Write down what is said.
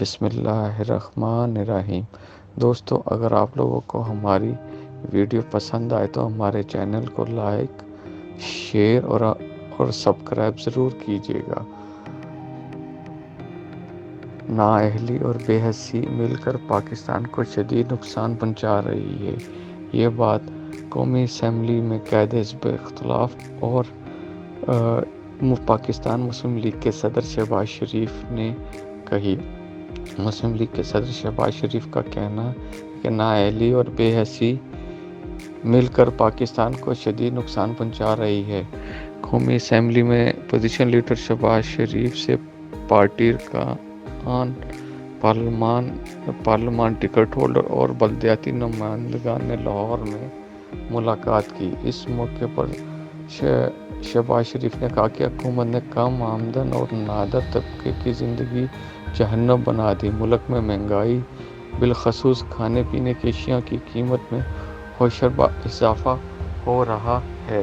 بسم اللہ الرحمن الرحیم۔ دوستو، اگر آپ لوگوں کو ہماری ویڈیو پسند آئے تو ہمارے چینل کو لائک، شیئر اور سبسکرائب ضرور کیجیے گا۔ نااہلی اور بے حسی مل کر پاکستان کو شدید نقصان پہنچا رہی ہے۔ یہ بات قومی اسمبلی میں قائد حزب اختلاف اور پاکستان مسلم لیگ کے صدر شہباز شریف نے کہی۔ مسلم لیگ کے صدر شہباز شریف کا کہنا ہے کہ نااہلی اور بے حسی مل کر پاکستان کو شدید نقصان پہنچا رہی ہے۔ قومی اسمبلی میں اپوزیشن لیڈر شہباز شریف سے پارٹی ارکان پارلیمان، ٹکٹ ہولڈر اور بلدیاتی نمائندگان نے لاہور میں ملاقات کی۔ اس موقع پر شہباز شریف نے کہا کہ حکومت نے کم آمدن اور نادار طبقے کی زندگی جہنم بنا دی۔ ملک میں مہنگائی، بالخصوص کھانے پینے کی اشیاء کی قیمت میں ہوشربا اضافہ ہو رہا ہے۔